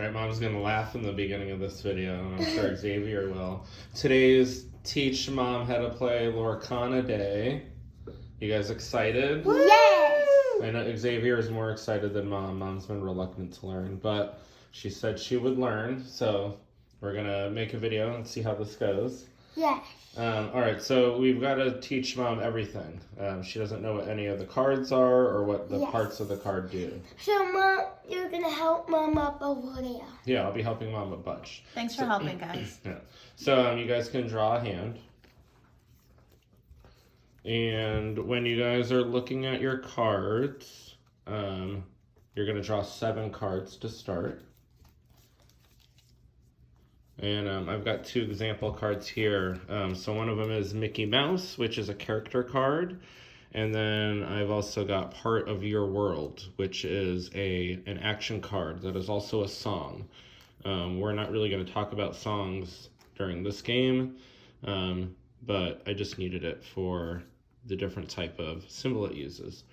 Alright, Mom's going to laugh in the beginning of this video, and I'm sure Xavier will. Today's Teach Mom How to Play Lorcana Day. You guys excited? Yes! I know Xavier is more excited than Mom. Mom's been reluctant to learn, but she said she would learn, so we're going to make a video and see how this goes. Yes. Alright, so we've got to teach Mom everything. She doesn't know what any of the cards are or what the parts of the card do. So, Mom, you're going to help Mom up over there. Yeah, I'll be helping Mom a bunch. Thanks for helping, guys. Yeah. So you guys can draw a hand. And when you guys are looking at your cards, you're going to draw 7 cards to start. And I've got 2 example cards here. So one of them is Mickey Mouse, which is a character card. And then I've also got Part of Your World, which is an action card that is also a song. We're not really going to talk about songs during this game, but I just needed it for the different type of symbol it uses.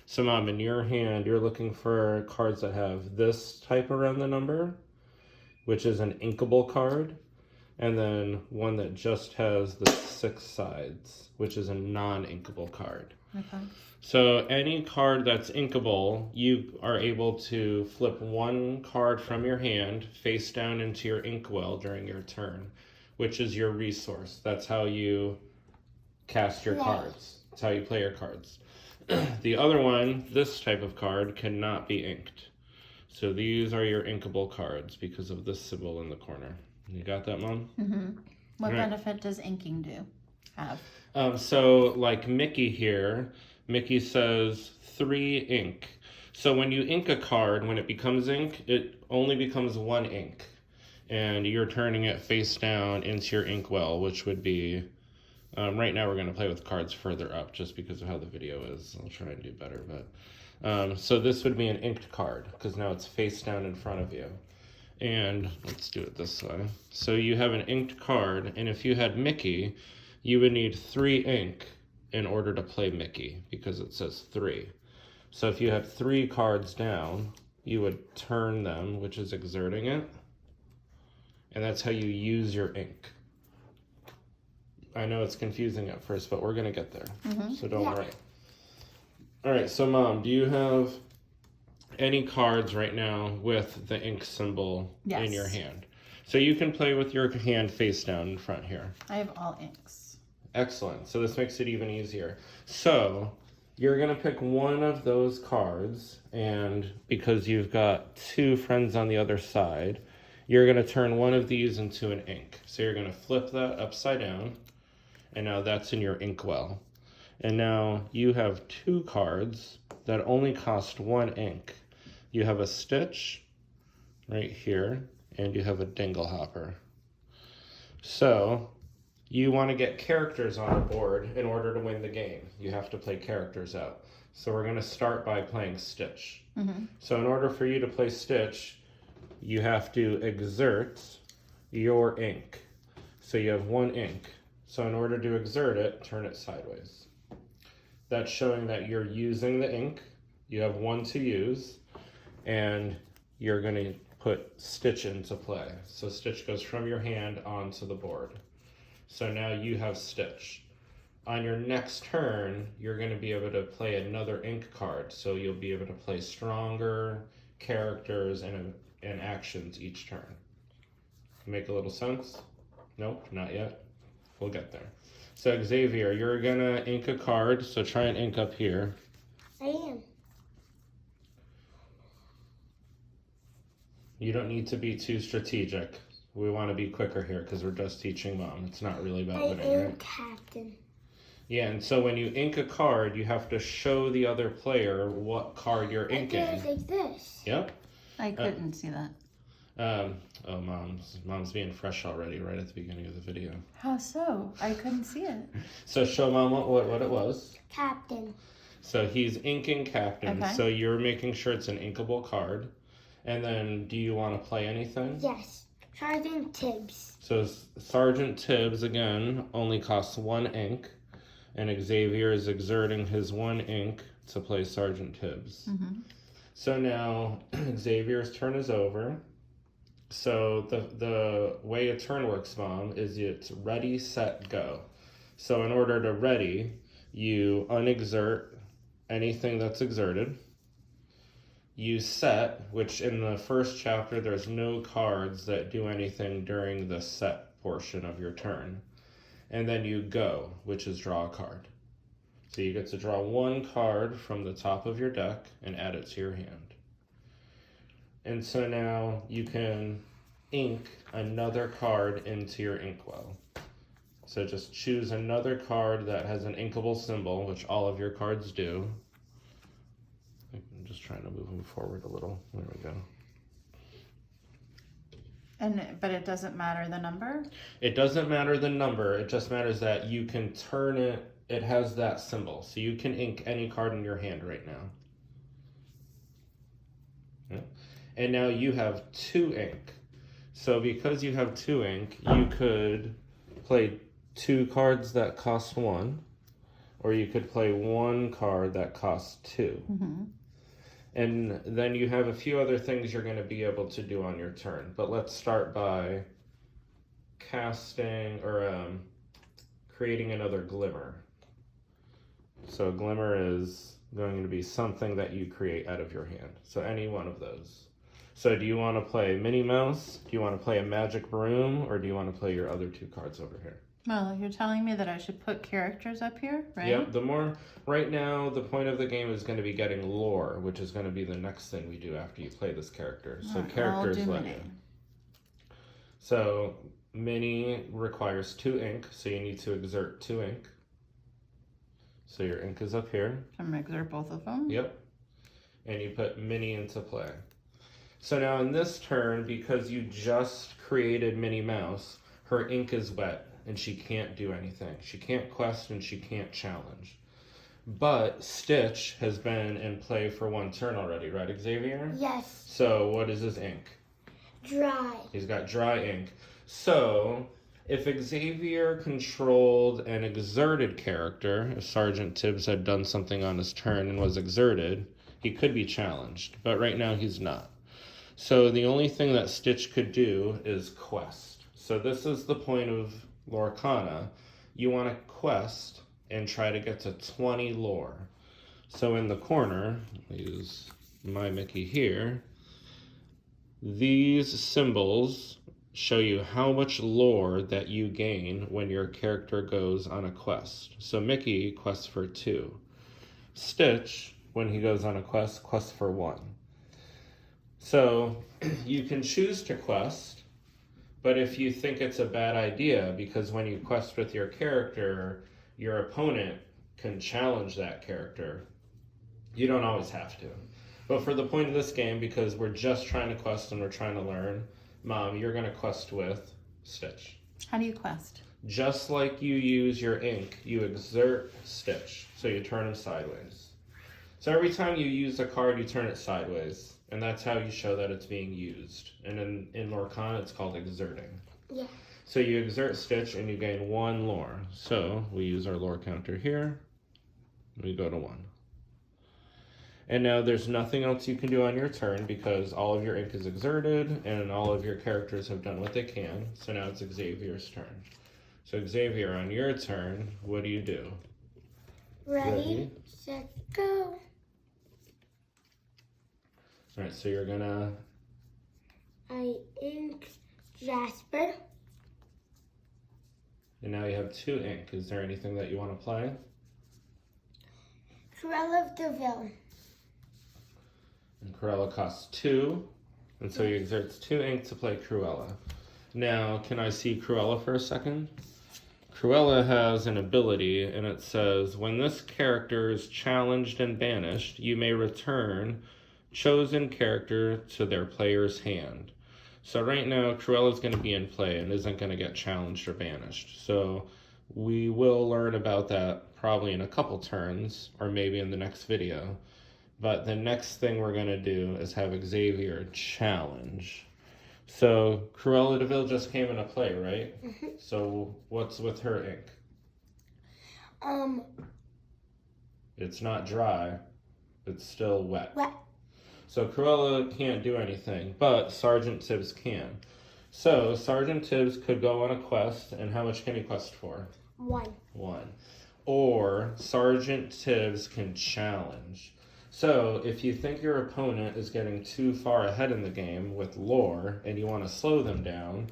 So Mom, in your hand, you're looking for cards that have this type around the number, which is an inkable card, and then one that just has the 6 sides, which is a non-inkable card. Okay. So any card that's inkable, you are able to flip one card from your hand face down into your inkwell during your turn, which is your resource. That's how you cast your cards. That's how you play your cards. The other one, this type of card, cannot be inked. So these are your inkable cards because of this symbol in the corner. You got that, Mom? Mm-hmm. What benefit does inking have? So like Mickey here, Mickey says 3 ink. So when you ink a card, when it becomes ink, it only becomes 1 ink. And you're turning it face down into your inkwell, which would be, right now we're going to play with cards further up just because of how the video is. I'll try and do better, but so this would be an inked card because now it's face down in front of you. And let's do it this way. So you have an inked card, and if you had Mickey, you would need 3 ink in order to play Mickey because it says 3. So if you have 3 cards down, you would turn them, which is exerting it. And that's how you use your ink. I know it's confusing at first, but we're going to get there. So don't worry. All right, so Mom, do you have any cards right now with the ink symbol in your hand? So you can play with your hand face down in front here. I have all inks. Excellent. So this makes it even easier. So you're going to pick one of those cards, and because you've got 2 friends on the other side, you're going to turn one of these into an ink. So you're going to flip that upside down, and now that's in your inkwell. And now you have 2 cards that only cost 1 ink. You have a Stitch right here, and you have a Dingle Hopper. So you want to get characters on the board in order to win the game. You have to play characters out. So we're going to start by playing Stitch. So in order for you to play Stitch, you have to exert your ink. So you have 1 ink. So in order to exert it, turn it sideways. That's showing that you're using the ink. You have 1 to use, and you're going to put Stitch into play. So Stitch goes from your hand onto the board. So now you have Stitch. On your next turn, you're going to be able to play another ink card. So you'll be able to play stronger characters and actions each turn. Make a little sense? Nope, not yet. We'll get there. So Xavier, you're going to ink a card. So try and ink up here. I am. You don't need to be too strategic. We want to be quicker here because we're just teaching Mom. It's not really about winning, I am right? captain. Yeah, and so when you ink a card, you have to show the other player what card you're inking. I do it like this. Yep. I couldn't see that. Oh, Mom's being fresh already right at the beginning of the video. How so? I couldn't see it. So show Mom what it was. Captain. So he's inking Captain. Okay. So you're making sure it's an inkable card. And then do you want to play anything? Yes. Sergeant Tibbs. So Sergeant Tibbs, again, only costs 1 ink. And Xavier is exerting his 1 ink to play Sergeant Tibbs. So now Xavier's turn is over. So the way a turn works, Mom, is it's ready, set, go. So in order to ready, you unexert anything that's exerted. You set, which in the first chapter, there's no cards that do anything during the set portion of your turn. And then you go, which is draw a card. So you get to draw one card from the top of your deck and add it to your hand. And so now you can ink another card into your inkwell. So just choose another card that has an inkable symbol, which all of your cards do. I'm just trying to move them forward a little. There we go. But it doesn't matter the number? It doesn't matter the number. It just matters that you can turn it. It has that symbol. So you can ink any card in your hand right now. Yeah. And now you have 2 ink. So because you have 2 ink, you could play 2 cards that cost 1, or you could play 1 card that costs 2. Mm-hmm. And then you have a few other things you're going to be able to do on your turn. But let's start by casting or creating another glimmer. So glimmer is going to be something that you create out of your hand. So any one of those. So do you want to play Minnie Mouse? Do you want to play a magic broom? Or do you want to play your other 2 cards over here? Well, you're telling me that I should put characters up here, right? Yep, right now, the point of the game is going to be getting lore, which is going to be the next thing we do after you play this character. So characters let you. So Minnie requires 2 ink, so you need to exert 2 ink. So your ink is up here. I'm going to exert both of them? Yep. And you put Minnie into play. So now in this turn, because you just created Minnie Mouse, her ink is wet. And she can't do anything. She can't quest and she can't challenge. But Stitch has been in play for 1 turn already, right, Xavier? Yes. So what is his ink? Dry. He's got dry ink. So if Xavier controlled an exerted character, if Sergeant Tibbs had done something on his turn and was exerted, he could be challenged. But right now he's not. So the only thing that Stitch could do is quest. So this is the point of Lorcana. You want to quest and try to get to 20 lore. So in the corner, I'll use my Mickey here, these symbols show you how much lore that you gain when your character goes on a quest. So Mickey quests for 2. Stitch, when he goes on a quest, quests for 1. So you can choose to quest. But if you think it's a bad idea, because when you quest with your character, your opponent can challenge that character, you don't always have to. But for the point of this game, because we're just trying to quest and we're trying to learn, Mom, you're going to quest with Stitch. How do you quest? Just like you use your ink, you exert Stitch. So you turn him sideways. So every time you use a card, you turn it sideways. And that's how you show that it's being used. And in Lorcana, it's called exerting. Yeah. So you exert Stitch and you gain 1 lore. So we use our lore counter here. We go to 1. And now there's nothing else you can do on your turn because all of your ink is exerted and all of your characters have done what they can. So now it's Xavier's turn. So Xavier, on your turn, what do you do? Ready, set, go. All right, so you're gonna... I ink Jasper. And now you have 2 ink. Is there anything that you want to play? Cruella of Deville. And Cruella costs 2. And so he exerts 2 ink to play Cruella. Now, can I see Cruella for a second? Cruella has an ability, and it says, when this character is challenged and banished, you may return chosen character to their player's hand. So right now, Cruella's going to be in play and isn't going to get challenged or banished. So we will learn about that probably in a couple turns, or maybe in the next video. But the next thing we're going to do is have Xavier challenge. So Cruella de Vil just came into play, right? Mm-hmm. So what's with her ink? It's not dry. It's still wet. Wet. So Cruella can't do anything, but Sergeant Tibbs can. So Sergeant Tibbs could go on a quest, and how much can he quest for? 1. 1. Or Sergeant Tibbs can challenge. So if you think your opponent is getting too far ahead in the game with lore and you want to slow them down,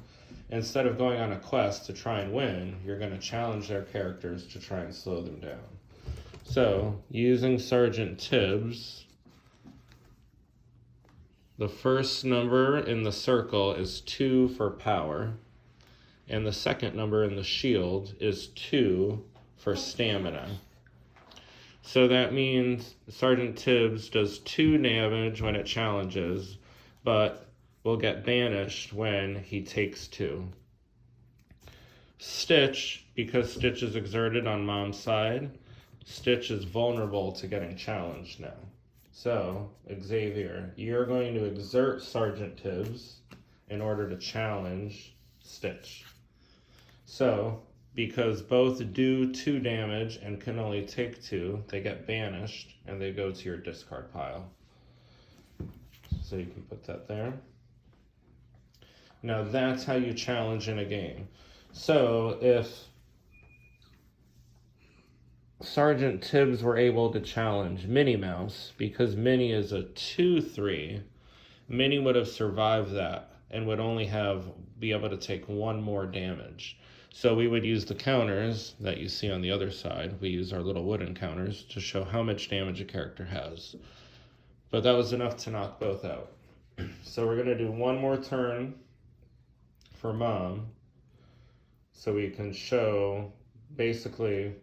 instead of going on a quest to try and win, you're going to challenge their characters to try and slow them down. So using Sergeant Tibbs, the first number in the circle is 2 for power, and the second number in the shield is 2 for stamina. So that means Sergeant Tibbs does 2 damage when it challenges, but will get banished when he takes 2. Stitch, because Stitch is exerted on Mom's side, Stitch is vulnerable to getting challenged now. So, Xavier, you're going to exert Sergeant Tibbs in order to challenge Stitch. So, because both do 2 damage and can only take 2, they get banished and they go to your discard pile. So you can put that there. Now that's how you challenge in a game. So if Sergeant Tibbs were able to challenge Minnie Mouse, because Minnie is a 2/3, Minnie would have survived that and would only be able to take 1 more damage. So we would use the counters that you see on the other side. We use our little wooden counters to show how much damage a character has. But that was enough to knock both out. So we're going to do 1 more turn for Mom, so we can show basically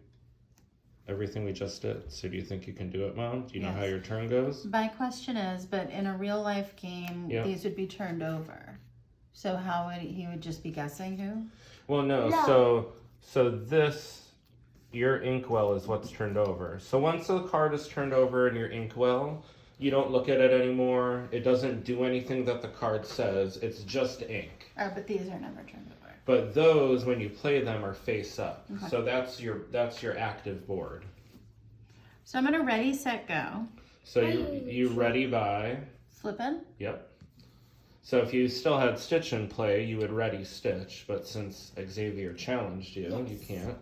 everything we just did. So do you think you can do it, Mom? Do you know how your turn goes? My question is, but in a real life game, these would be turned over. So how would he would just be guessing who? Well, no. So this, your inkwell is what's turned over. So once a card is turned over in your inkwell, you don't look at it anymore. It doesn't do anything that the card says. It's just ink. Oh, but these are never turned over. But those, when you play them, are face up. Okay. So that's your active board. So I'm gonna ready, set, go. So you ready by flipping? Yep. So if you still had Stitch in play, you would ready Stitch. But since Xavier challenged you, you can't.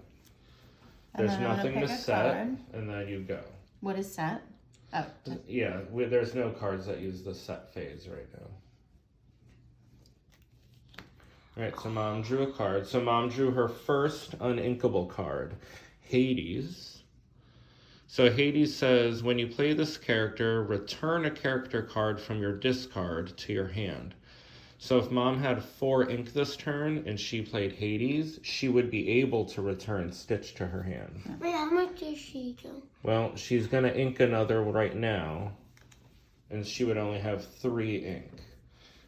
There's nothing to set, and then you go. What is set? Oh. Yeah, there's no cards that use the set phase right now. Alright, so Mom drew a card. So Mom drew her first uninkable card, Hades. So Hades says, when you play this character, return a character card from your discard to your hand. So if Mom had 4 ink this turn and she played Hades, she would be able to return Stitch to her hand. Wait, how much does she do? Well, she's going to ink another right now, and she would only have 3 ink.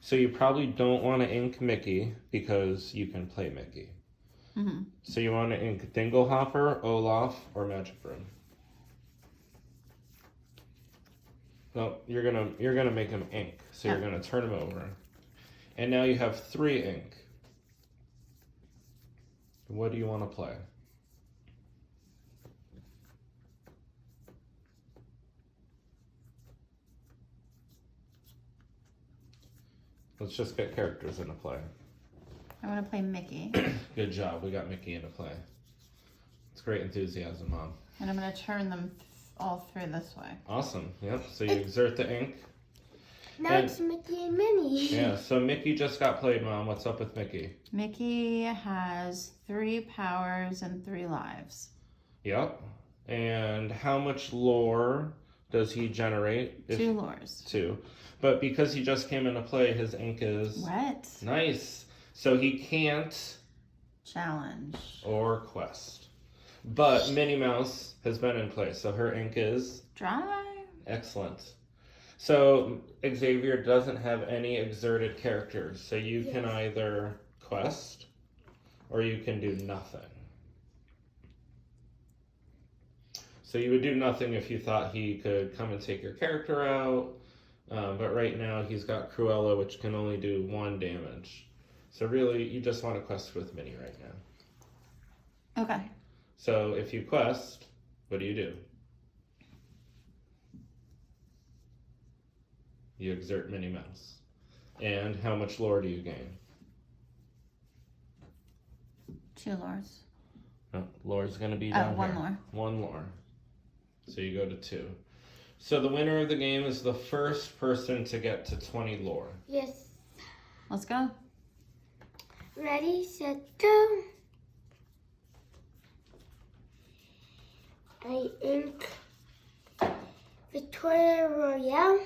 So you probably don't want to ink Mickey because you can play Mickey. Mm-hmm. So you want to ink Dinglehopper, Olaf, or Magic Room. No, you're gonna make him ink. So you're gonna turn him over, and now you have 3 ink. What do you want to play? Let's just get characters into play. I want to play Mickey. Good job. We got Mickey into play. It's great enthusiasm, Mom. And I'm going to turn them all through this way. Awesome. Yep. So you exert the ink. Now it's Mickey and Minnie. Yeah. So Mickey just got played, Mom. What's up with Mickey? Mickey has 3 powers and 3 lives. Yep. And how much lore does he generate? 2 lores. 2. But because he just came into play, his ink is... What? Nice. So he can't... challenge. Or quest. But Minnie Mouse has been in play, so her ink is... dry. Excellent. So Xavier doesn't have any exerted characters, so you can either quest or you can do nothing. So you would do nothing if you thought he could come and take your character out, but right now he's got Cruella, which can only do 1 damage. So really, you just want to quest with Minnie right now. Okay. So if you quest, what do you do? You exert Minnie Mouse. And how much lore do you gain? 2 lores. Oh, lore's going to be down one here. lore. 1 lore. So you go to 2. So the winner of the game is the first person to get to 20 lore. Yes. Let's go. Ready, set, go. I ink Victoria Royale.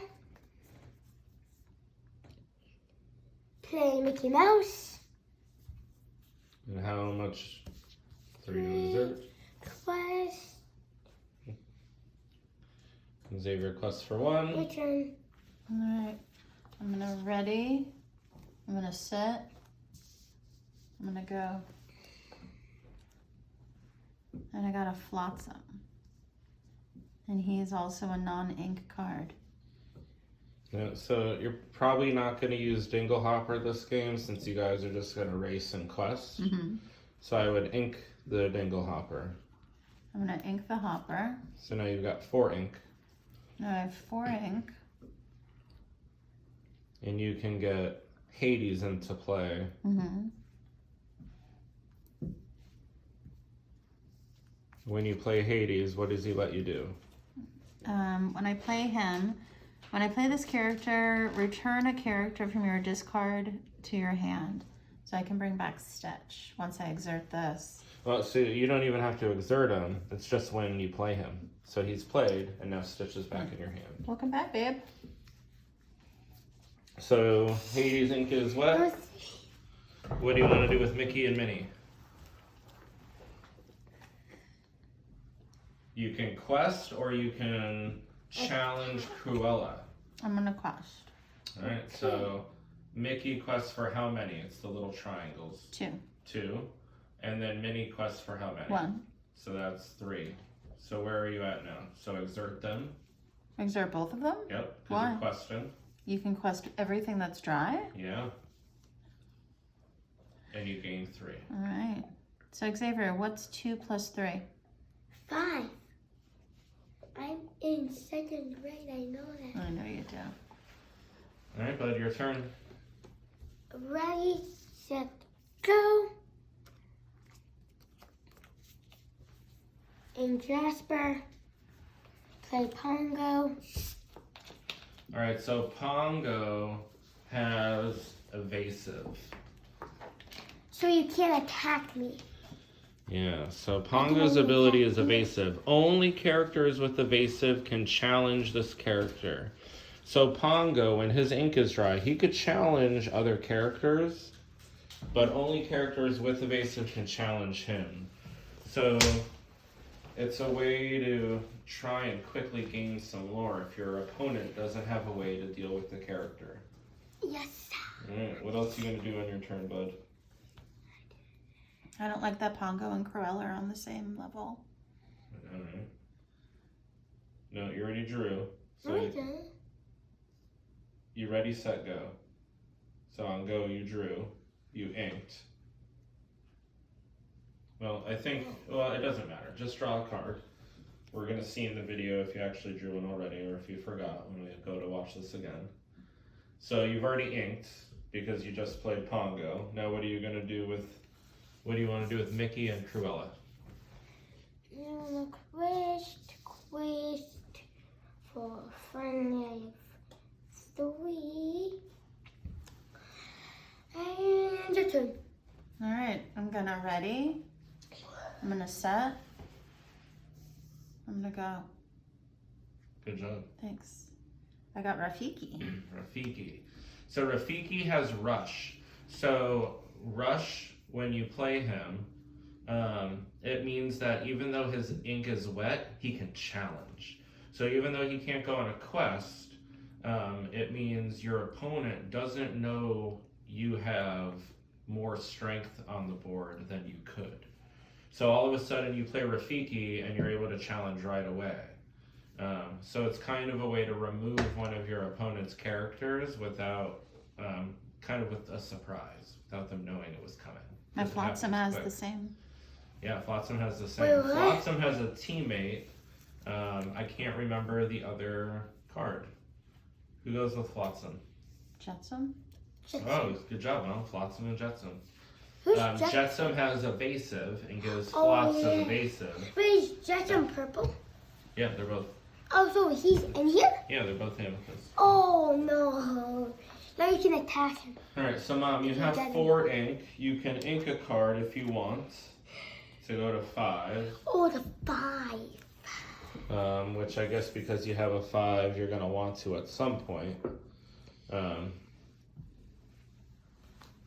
Play Mickey Mouse. And how much are you exert? Quest. Xavier quest for 1. Your turn. Alright. I'm gonna ready. I'm gonna set. I'm gonna go. And I got a Flotsam. And he's also a non-ink card. Yeah, so you're probably not going to use Dinglehopper this game since you guys are just going to race and quest. Mm-hmm. So I would ink the Dinglehopper. I'm gonna ink the hopper. So now you've got 4 ink. Now I have 4 ink. And you can get Hades into play. Mm-hmm. When you play Hades, what does he let you do? When I play this character, return a character from your discard to your hand. So I can bring back Stitch once I exert this. Well, so you don't even have to exert him. It's just when you play him. So he's played, and now Stitch is back in your hand. Welcome back, babe. So Hades ink is what? What do you want to do with Mickey and Minnie? You can quest or you can challenge Cruella. I'm gonna quest. Alright, so Mickey quests for how many? It's the little triangles. 2. 2. And then Minnie quests for how many? 1. So that's 3. So where are you at now? So exert them. Exert both of them? Yep. Why? You're questing. You can quest everything that's dry? Yeah. And you gain 3. Alright. So Xavier, what's 2 plus 3? 5. I'm in 2nd grade, I know that. I know you do. Alright, bud, your turn. Ready, set, go. In Jasper, play Pongo. Alright, so Pongo has evasive. So you can't attack me. Yeah, so Pongo's ability is evasive. Only characters with evasive can challenge this character. So Pongo, when his ink is dry, he could challenge other characters, but only characters with evasive can challenge him. So it's a way to try and quickly gain some lore if your opponent doesn't have a way to deal with the character. Yes. Alright, what else are you going to do on your turn, bud? I don't like that Pongo and Cruella are on the same level. Alright. No, you already drew. So Okay. you ready, set, go. So on go, you drew. You inked. Well, I think, well, it doesn't matter. Just draw a card. We're going to see in the video if you actually drew one already or if you forgot when we go to watch this again. So you've already inked because you just played Pongo. Now what are you going to do with, what do you want to do with Mickey and Cruella? Quest for fun of 3. And your turn. Alright, I'm gonna ready. I'm gonna set. I'm gonna go. Good job. Thanks. I got Rafiki. Rafiki. So Rafiki has Rush. So Rush, when you play him, it means that even though his ink is wet, he can challenge. So even though he can't go on a quest, it means your opponent doesn't know you have more strength on the board than you could. So all of a sudden you play Rafiki and you're able to challenge right away. So it's kind of a way to remove one of your opponent's characters without, kind of with a surprise, without them knowing it was coming. My It Flotsam happens has quick. the same. Yeah, Flotsam has the same. Wait, what? Flotsam has a teammate. I can't remember the other card. Who goes with Flotsam? Jetsam? Oh, good job, Mom. Flotsam and Jetsam. Who's Jetsam has evasive and gives Oh, Flotsam yeah. evasive. Wait, is Jetsam purple? Yeah, they're both. Oh, so he's in here? Yeah, they're both amethyst. Oh, no. Now you can attack him. All right, so Mom, you have 4 ink. You can ink a card if you want to go to 5. Oh, the 5. Which I guess because you have a 5, you're gonna want to at some point.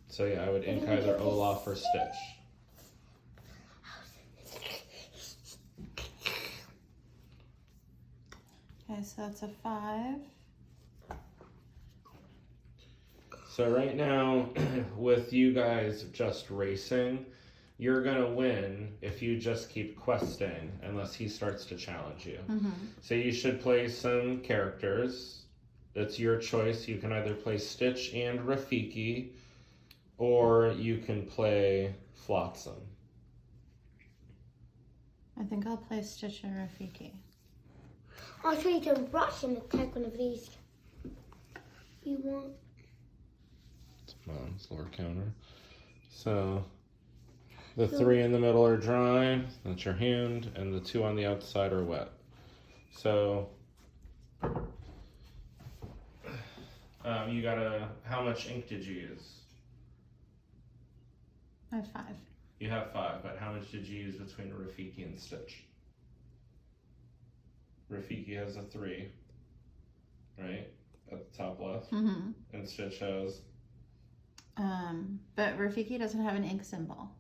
So yeah, I would ink either Olaf or Stitch. Okay, so that's a 5. So right now, with you guys just racing, you're gonna win if you just keep questing, unless he starts to challenge you. So you should play some characters. It's your choice. You can either play Stitch and Rafiki, or you can play Flotsam. I think I'll play Stitch and Rafiki. Also, you can rush and attack one of these. You want? Mom's Lorcana. So the 3 in the middle are dry. That's your hand, and the 2 on the outside are wet. So you gotta. How much ink did you use? I have 5. You have 5, but how much did you use between Rafiki and Stitch? Rafiki has a 3, right? At the top left. And Stitch has. But Rafiki doesn't have an ink symbol.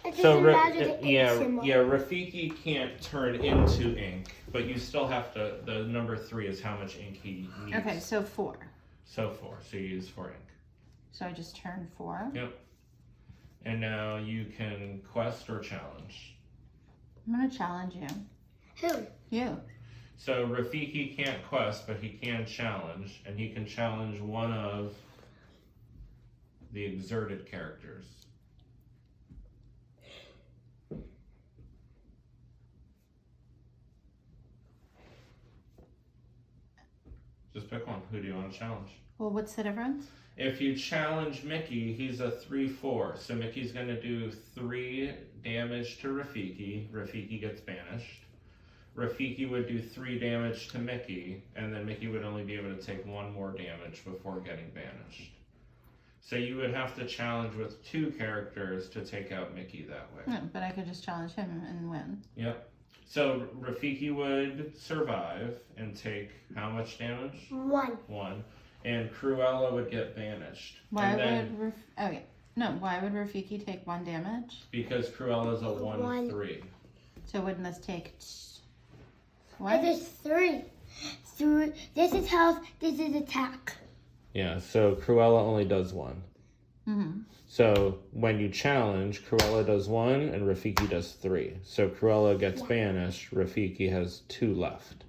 It So doesn't matter the ink symbol. Rafiki can't turn into ink, but you still have to. The number 3 is how much ink he needs. Okay, so 4. So 4. So you use 4 ink. So I just turn 4. Yep. And now you can quest or challenge. I'm gonna challenge you. Who? You. So Rafiki can't quest, but he can challenge, and he can challenge one of the exerted characters. Just pick one. Who do you want to challenge? Well, what's the difference? If you challenge Mickey, he's a 3/4. So Mickey's going to do 3 damage to Rafiki. Rafiki gets banished. Rafiki would do 3 damage to Mickey, and then Mickey would only be able to take 1 more damage before getting banished. So you would have to challenge with 2 characters to take out Mickey that way. No, but I could just challenge him and win. Yep. So Rafiki would survive and take how much damage? 1. 1. And Cruella would get banished. Why and would why would Rafiki take 1 damage? Because Cruella's a 1/3. So wouldn't this take It is 3. 3. This is health. This is attack. Yeah, so Cruella only does 1. So when you challenge, Cruella does 1 and Rafiki does 3. So Cruella gets banished, Rafiki has 2 left.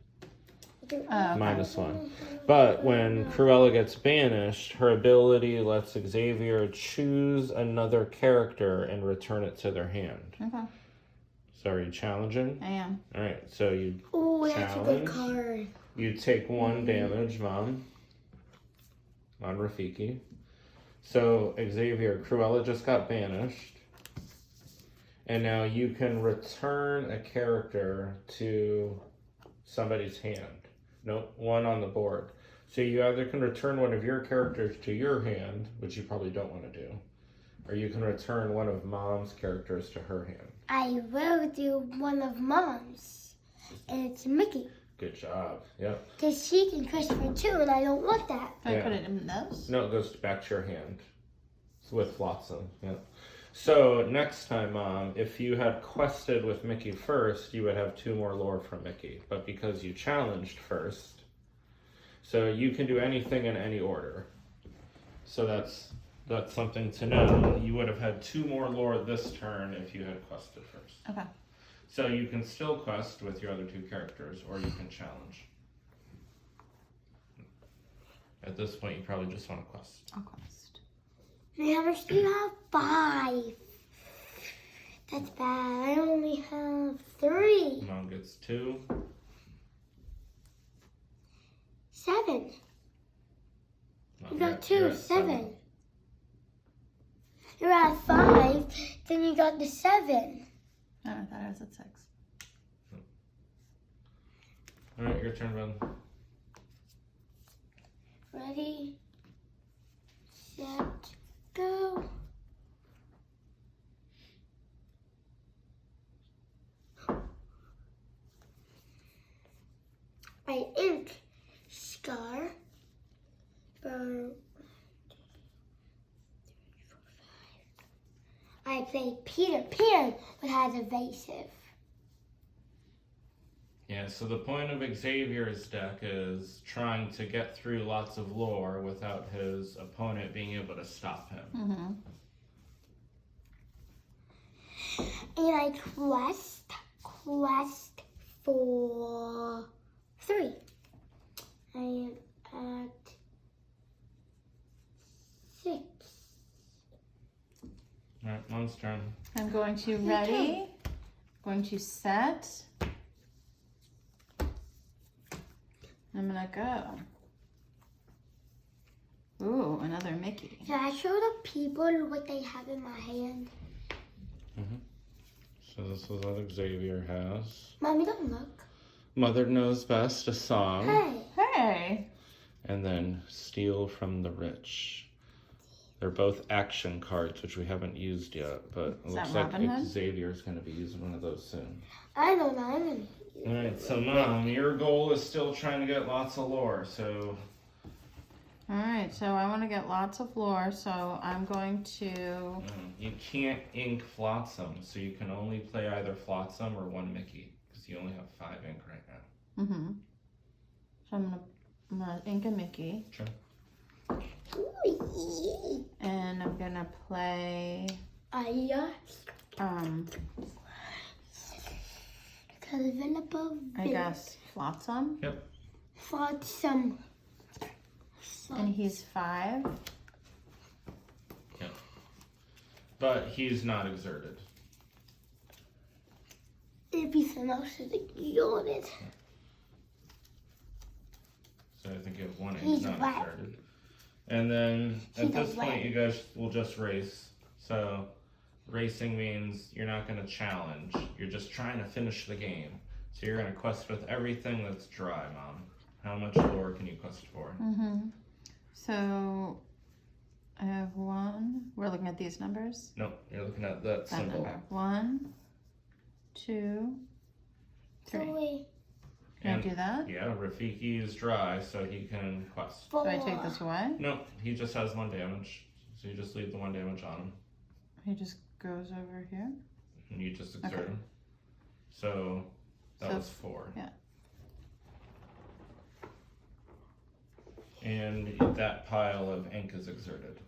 Minus 1. But when Cruella gets banished, her ability lets Xavier choose another character and return it to their hand. Okay. So are you challenging? I am. Alright, so you Oh, that's a good challenge. card. You take 1 damage, Mom, on Rafiki. So Xavier, Cruella just got banished. And now you can return a character to somebody's hand. Nope, 1 on the board. So you either can return one of your characters to your hand, which you probably don't want to do, or you can return one of Mom's characters to her hand. I will do one of Mom's. And it's Mickey. Good job. Yep. Because she can quest for 2 and I don't want that. Do I put it in this? No, it goes back to your hand. It's with Flotsam. Yep. So next time, Mom, if you had quested with Mickey first, you would have 2 more lore from Mickey. But because you challenged first, so you can do anything in any order. So that's something to know. You would have had 2 more lore this turn if you had quested first. Okay. So you can still quest with your other 2 characters, or you can challenge. At this point, you probably just want to quest. I'll quest. How much do you have? 5. That's bad. I only have 3. Mom gets 2. 7. No, You you're got 2, you're at 7. You're at 5, then you got the 7. Oh, I thought I was at 6. All right, your turn, Ben. Ready, set, go. My ink scar for I play Peter Pan, but has evasive. Yeah, so the point of Xavier's deck is trying to get through lots of lore without his opponent being able to stop him. Mm-hmm. And I quest for 3. I am at 6. All right, Mom's turn. I'm going to ready. Going to set. I'm gonna go. Ooh, another Mickey. Can I show the people what they have in my hand? So this is what Xavier has. Mommy, don't look. Mother Knows Best, a song. Hey. Hey. And then Steal from the Rich. They're both action cards, which we haven't used yet, but it Is looks that like Robin Hood? Xavier's going to be using one of those soon. I know now. I'm in. All right, so Mom, your goal is still trying to get lots of lore, so All right, so I want to get lots of lore, so I'm going to. you can't ink Flotsam, so you can only play either Flotsam or one Mickey, because you only have 5 ink right now. Mm-hmm. So I'm gonna ink a Mickey, Sure. and I'm gonna play Developer. I guess Flotsam, Fought some. and he's 5. But he's not exerted. Everything else is ignored. So I think you have 1 ink He's not wet. exerted. And then at He's this wet. point, you guys will just race. So racing means you're not going to challenge. You're just trying to finish the game. So you're going to quest with everything that's dry, Mom. How much lore can you quest for? Mm-hmm. So I have 1. We're looking at these numbers. No, you're looking at that That symbol. number. 1, 2, 3. Three. Can I do that? Yeah, Rafiki is dry, so he can quest. 4. Do I take this away? No, he just has 1 damage. So you just leave the 1 damage on him. He just goes over here. And you just exert Okay. him. So that So- was 4. yeah. And that pile of ink is exerted.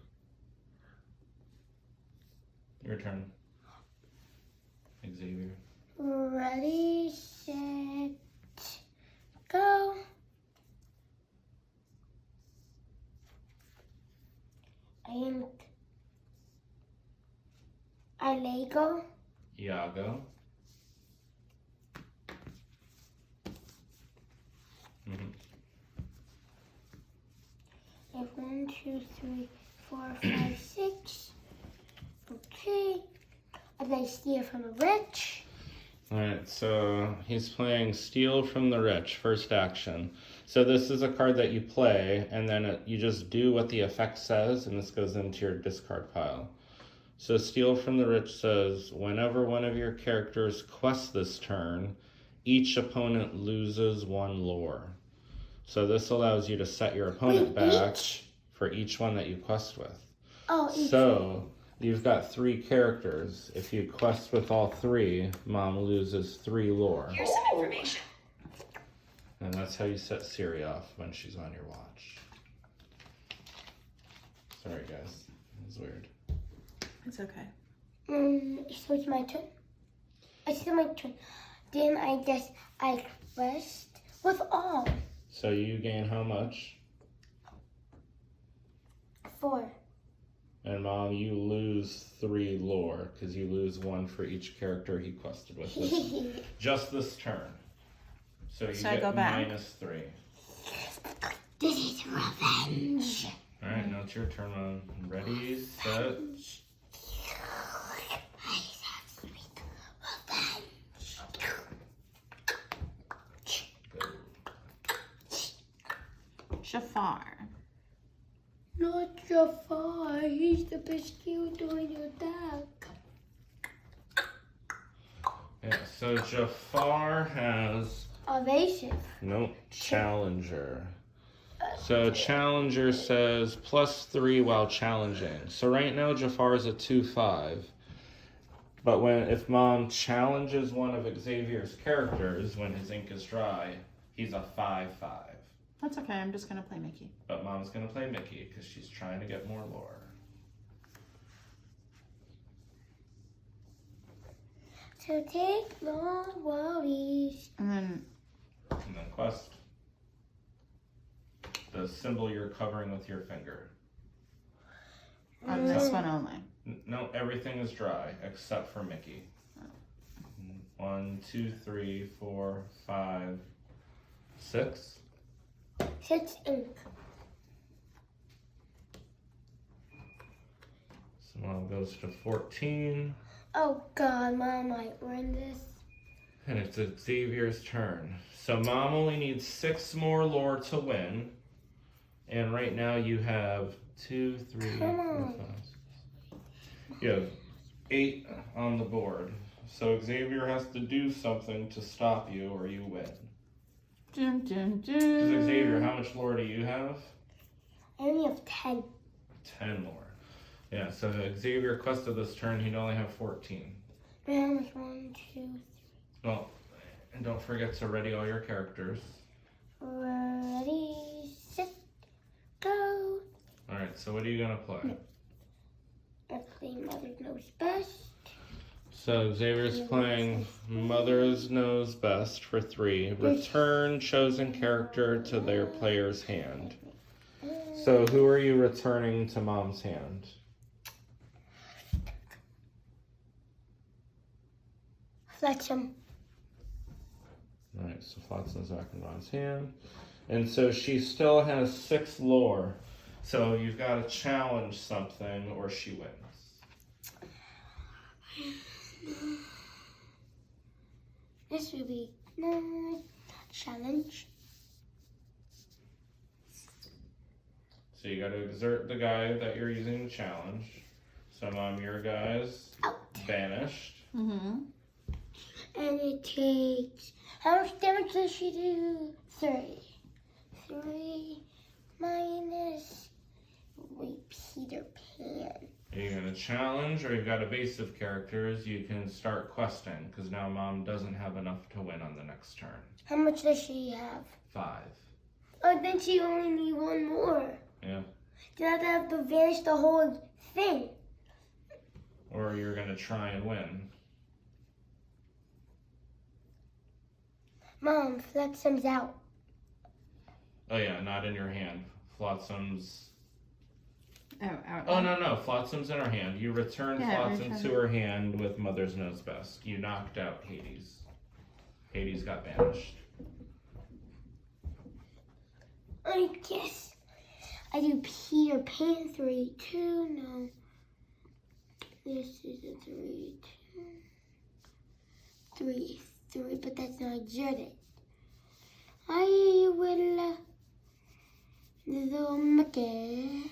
Your turn. Xavier. Ready, set, go. I Lego. Iago. I have 1, 2, 3, 4, 5, 6. Okay. And I steal from the rich. Alright, so he's playing Steal from the Rich, first action. So this is a card that you play, and then you just do what the effect says, and this goes into your discard pile. So Steal from the Rich says, whenever one of your characters quests this turn, each opponent loses 1 lore. So this allows you to set your opponent back for each one that you quest with. Oh, each. So you've got 3 characters. If you quest with all 3, Mom loses 3 lore. Here's some information. And that's how you set Siri off when she's on your watch. Sorry guys, it was weird. It's okay. So it's my turn. It's still my turn. Then I guess I quest with all. So you gain how much? 4. And Mom, you lose 3 lore, because you lose 1 for each character he quested with. Just this turn. So you So I get go back? -3. This is revenge. Alright, now it's your turn, Mom. Ready, set. Jafar. Not Jafar. He's the best character in your deck. Yeah, so Jafar has Evasive. nope, Challenger. So Challenger says +3 while challenging. So right now Jafar is a 2/5. But if Mom challenges one of Xavier's characters when his ink is dry, he's a 5/5. That's okay. I'm just gonna play Mickey. But Mom's gonna play Mickey because she's trying to get more lore. So take no worries. And then And then quest. The symbol you're covering with your finger. on this one only. No, everything is dry except for Mickey. 1, 2, 3, 4, 5, 6. 6 ink. So Mom goes to 14. Oh God, Mom might win this. And it's Xavier's turn. So Mom only needs 6 more lore to win. And right now you have 2, 3, 4, 5, 6. You have 8 on the board. So Xavier has to do something to stop you or you win. Dun, dun, Because dun. Xavier, how much lore do you have? I only have 10. 10 lore. Yeah, so Xavier quested this turn, he'd only have 14. How much? 1, 2, 3. Well, and don't forget to ready all your characters. Ready, set, go. Alright, so what are you going to play? Let's play Mother Knows Best. So Xavier's playing Mother's Knows Best for 3. Return chosen character to their player's hand. So who are you returning to Mom's hand? Fletchum. Alright, so Flotsam's back in Mom's hand. And so she still has 6 lore. So you've got to challenge something or she wins. This would be no challenge. So you got to exert the guy that you're using to challenge. So Mom, your guy's Out. banished. Mm-hmm. And it takes, how much damage does she do? 3. 3 minus, wait, Peter Pan. Are you going to challenge or you've got evasive characters? You can start questing because now Mom doesn't have enough to win on the next turn. How much does she have? 5. Oh, then she only need 1 more. Yeah. Then I have to vanish the whole thing. Or you're going to try and win. Mom, Flexum's out. Oh yeah, not in your hand. Flotsam's... Out. Oh no, Flotsam's in her hand. You return Yeah, Flotsam return to it. her hand with Mother's Knows Best. You knocked out Hades. Hades got banished. I guess I do Peter Pan 3, 2, no. This is a 3, 2, 3, 3, but that's not exerted. I will do Mickey.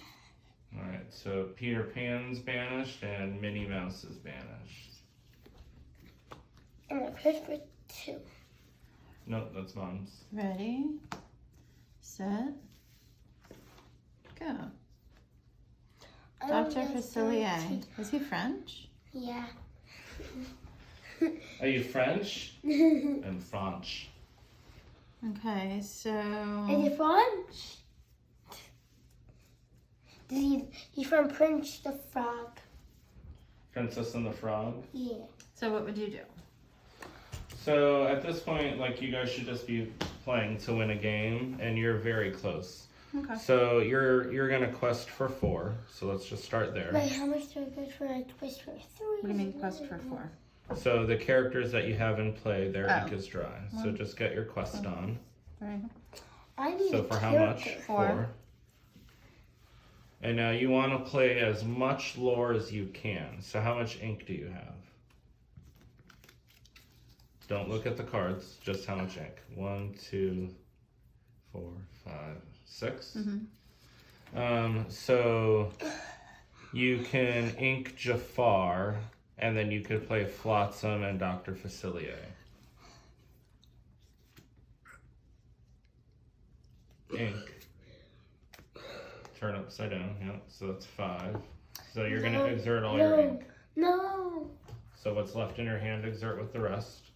Alright, so Peter Pan's banished and Minnie Mouse is banished. And I push for 2. Nope, that's Mom's. Ready, set, go. Dr. Facilier. Is he French? Yeah. Are you French? And French. Okay, so Is he French? He's from Prince the Frog. Princess and the Frog. Yeah. so what would you do? So at this point, like, you guys should just be playing to win a game, and you're very close. Okay. So you're gonna quest for 4. So let's just start there. Wait, how much do I get for a quest for 3? What do you mean quest for 4? So the characters that you have in play, their Oh. ink is dry. So just get your quest on. Right. I need So a for how character. much? 4. 4. And now you want to 4. And now you want to play as much lore as you can. So how much ink do you have? Don't look at the cards, just how much ink. 1, 2, 4, 5, 6. So you can ink Jafar, and then you could play Flotsam and Dr. Facilier. Ink. Turn upside down, yeah, so that's 5. So you're going to exert all your ink. No. So what's left in your hand, exert with the rest.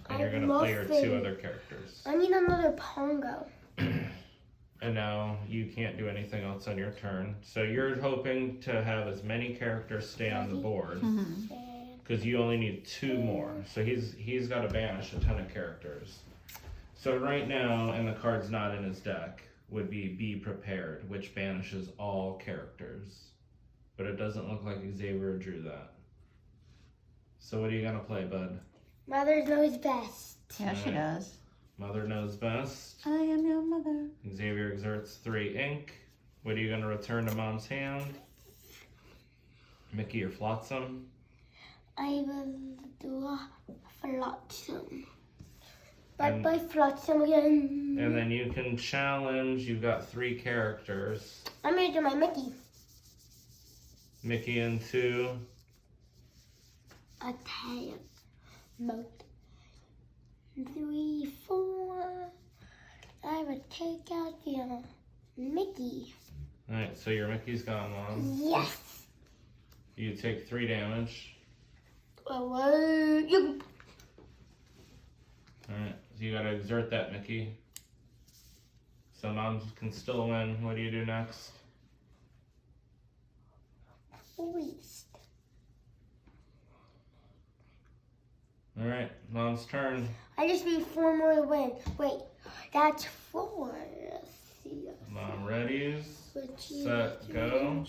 And I you're going to play your 2 other characters. I need another Pongo. And now you can't do anything else on your turn. So you're hoping to have as many characters stay on the board. Because you only need 2 more. So he's got to banish a ton of characters. So right now, and the card's not in his deck, would be prepared, which banishes all characters. But it doesn't look like Xavier drew that. So what are you going to play, bud? Mother knows best. Yeah, she does. Mother knows best. I am your mother. Xavier exerts 3 ink. What are you going to return to Mom's hand? Mickey or Flotsam? I will do a Flotsam. Bye Flotsam again. And then you can challenge. You've got 3 characters. I'm going to do my Mickey. Mickey and 2. A tail. Mode. 3, 4. I will take out your Mickey. Alright, so your Mickey's gone, Mom. Yes. You take 3 damage. Alright, So you gotta exert that, Mickey. So Mom can still win. What do you do next? Waste. Alright, Mom's turn. I just need 4 more to win. Wait, that's 4. Let's see. Mom readies. Set, Set, go.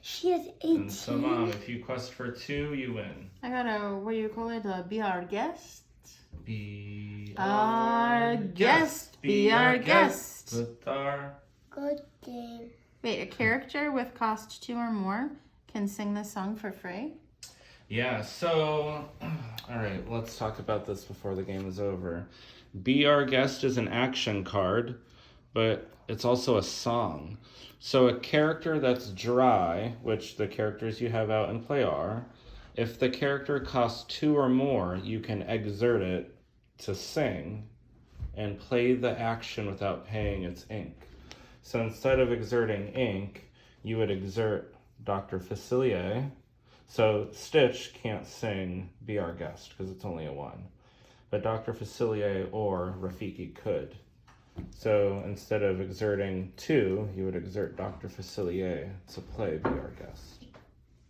She has 18. And so Mom, if you quest for 2, you win. I gotta, what do you call it? Be our guest? Be Our guest. Be our guest. With our... Good game. Wait, a character with cost 2 or more can sing this song for free? Yeah, so... Alright, let's talk about this before the game is over. Be Our Guest is an action card, but it's also a song. So a character that's dry, which the characters you have out in play are, if the character costs 2 or more, you can exert it to sing and play the action without paying its ink. So instead of exerting ink, you would exert Dr. Facilier. So Stitch can't sing Be Our Guest because it's only a 1. But Dr. Facilier or Rafiki could. So instead of exerting 2, you would exert Dr. Facilier to play Be Our Guest.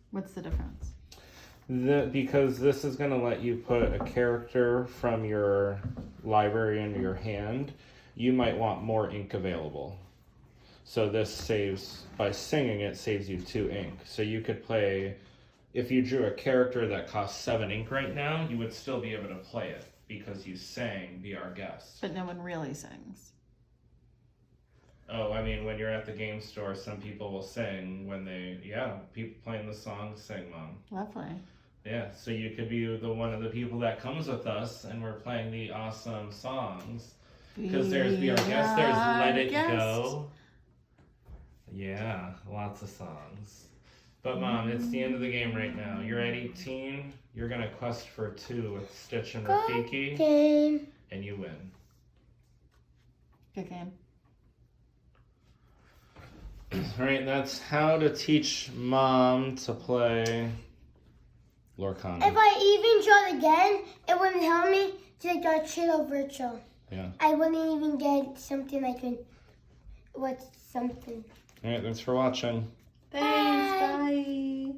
What's the difference? Because this is going to let you put a character from your library into your hand, you might want more ink available. So this saves, by singing it, saves you 2 ink. So you could play, if you drew a character that costs 7 ink right now, you would still be able to play it because you sang Be Our Guest. But no one really sings. Oh, I mean, when you're at the game store, some people will sing when they, people playing the song sing, Mom. Lovely. Yeah, so you could be one of the people that comes with us, and we're playing the awesome songs. Because there's Be Our Guest, there's Let It Go. Yeah, lots of songs. But Mom, it's the end of the game right now. You're at 18. You're going to quest for 2 with Stitch and Rafiki. Game. And you win. Good game. Alright, and that's how to teach Mom to play Lorcana. If I even draw it again, it wouldn't help me to draw Chill Virtual. Yeah. I wouldn't even get something I could. What's something? Alright, thanks for watching. Thanks. Bye.